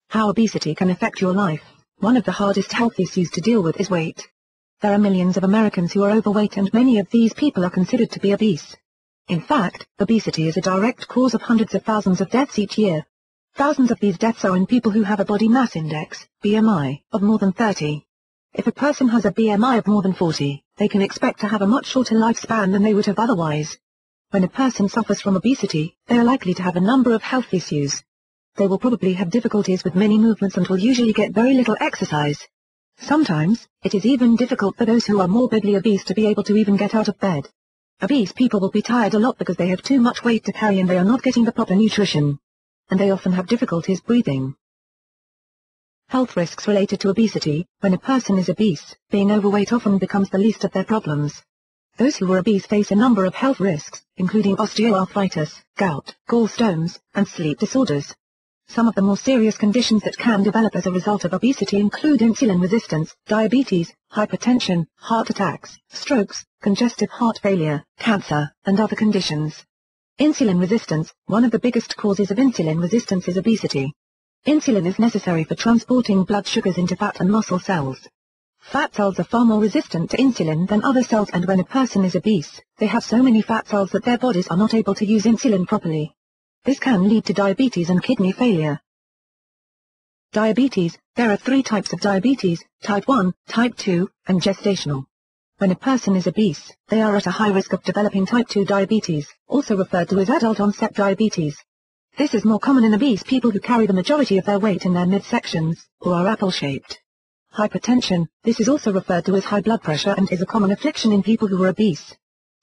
How obesity can affect your life. One of the hardest health issues to deal with is weight. There are millions of Americans who are overweight, and many of these people are considered to be obese. In fact, obesity is a direct cause of hundreds of thousands of deaths each year. Thousands of these deaths are in people who have a body mass index, BMI, of more than 30. If a person has a BMI of more than 40, they can expect to have a much shorter lifespan than they would have otherwise. When a person suffers from obesity, they are likely to have a number of health issues. They will probably have difficulties with many movements and will usually get very little exercise. Sometimes, it is even difficult for those who are morbidly obese to be able to even get out of bed. Obese people will be tired a lot because they have too much weight to carry and they are not getting the proper nutrition. And they often have difficulties breathing. Health risks related to obesity. When a person is obese, being overweight often becomes the least of their problems. Those who are obese face a number of health risks, including osteoarthritis, gout, gallstones, and sleep disorders. Some of the more serious conditions that can develop as a result of obesity include insulin resistance, diabetes, hypertension, heart attacks, strokes, congestive heart failure, cancer, and other conditions. Insulin resistance. One of the biggest causes of insulin resistance is obesity. Insulin is necessary for transporting blood sugars into fat and muscle cells. Fat cells are far more resistant to insulin than other cells, and when a person is obese, they have so many fat cells that their bodies are not able to use insulin properly. This can lead to diabetes and kidney failure. Diabetes. There are 3 types of diabetes: type 1, type 2, and gestational. When a person is obese, they are at a high risk of developing type 2 diabetes, also referred to as adult-onset diabetes. This is more common in obese people who carry the majority of their weight in their midsections, or are apple-shaped. Hypertension. This is also referred to as high blood pressure and is a common affliction in people who are obese.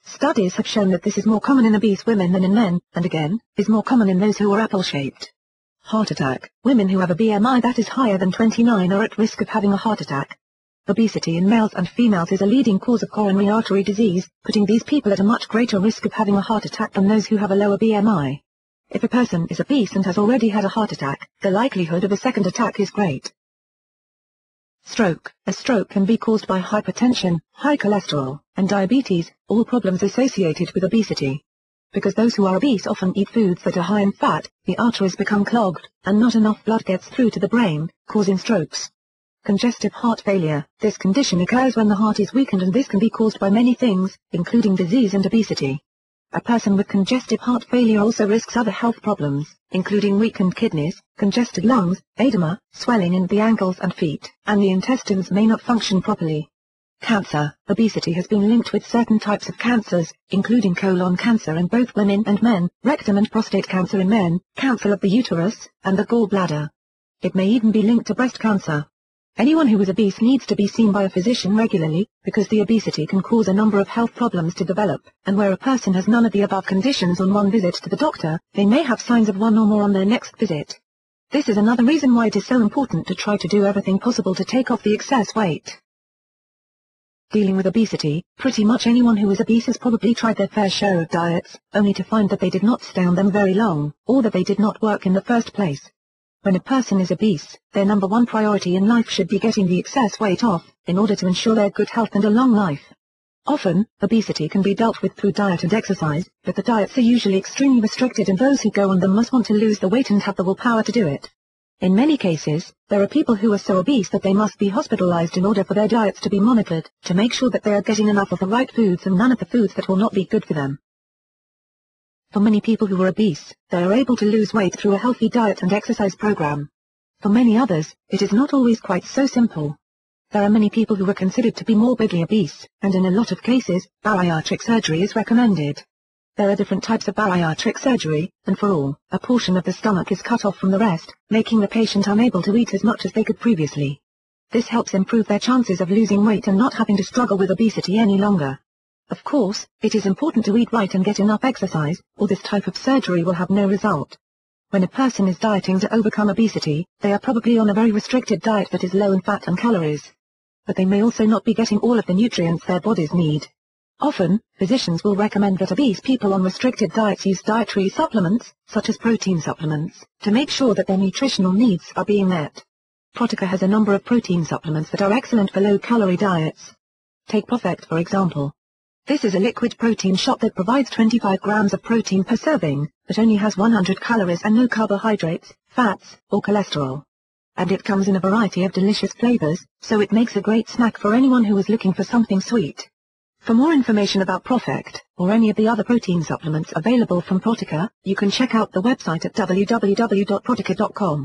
Studies have shown that this is more common in obese women than in men, and again, is more common in those who are apple-shaped. Heart attack. Women who have a BMI that is higher than 29 are at risk of having a heart attack. Obesity in males and females is a leading cause of coronary artery disease, putting these people at a much greater risk of having a heart attack than those who have a lower BMI. If a person is obese and has already had a heart attack, the likelihood of a second attack is great. Stroke. A stroke can be caused by hypertension, high cholesterol, and diabetes, all problems associated with obesity. Because those who are obese often eat foods that are high in fat, the arteries become clogged, and not enough blood gets through to the brain, causing strokes. Congestive heart failure. This condition occurs when the heart is weakened, and this can be caused by many things, including disease and obesity. A person with congestive heart failure also risks other health problems, including weakened kidneys, congested lungs, edema, swelling in the ankles and feet, and the intestines may not function properly. Cancer. Obesity has been linked with certain types of cancers, including colon cancer in both women and men, rectum and prostate cancer in men, cancer of the uterus, and the gallbladder. It may even be linked to breast cancer. Anyone who is obese needs to be seen by a physician regularly, because the obesity can cause a number of health problems to develop, and where a person has none of the above conditions on one visit to the doctor, they may have signs of one or more on their next visit. This is another reason why it is so important to try to do everything possible to take off the excess weight. Dealing with obesity. Pretty much anyone who is obese has probably tried their fair share of diets, only to find that they did not stay on them very long, or that they did not work in the first place. When a person is obese, their number one priority in life should be getting the excess weight off, in order to ensure their good health and a long life. Often, obesity can be dealt with through diet and exercise, but the diets are usually extremely restricted, and those who go on them must want to lose the weight and have the willpower to do it. In many cases, there are people who are so obese that they must be hospitalized in order for their diets to be monitored, to make sure that they are getting enough of the right foods and none of the foods that will not be good for them. For many people who are obese, they are able to lose weight through a healthy diet and exercise program. For many others, it is not always quite so simple. There are many people who are considered to be morbidly obese, and in a lot of cases, bariatric surgery is recommended. There are different types of bariatric surgery, and for all, a portion of the stomach is cut off from the rest, making the patient unable to eat as much as they could previously. This helps improve their chances of losing weight and not having to struggle with obesity any longer. Of course, it is important to eat right and get enough exercise, or this type of surgery will have no result. When a person is dieting to overcome obesity, they are probably on a very restricted diet that is low in fat and calories. But they may also not be getting all of the nutrients their bodies need. Often, physicians will recommend that obese people on restricted diets use dietary supplements, such as protein supplements, to make sure that their nutritional needs are being met. Protica has a number of protein supplements that are excellent for low-calorie diets. Take ProfectR for example. This is a liquid protein shot that provides 25 grams of protein per serving, but only has 100 calories and no carbohydrates, fats, or cholesterol. and it comes in a variety of delicious flavors, so it makes a great snack for anyone who is looking for something sweet. For more information about Profect, or any of the other protein supplements available from Protica, you can check out the website at www.protica.com.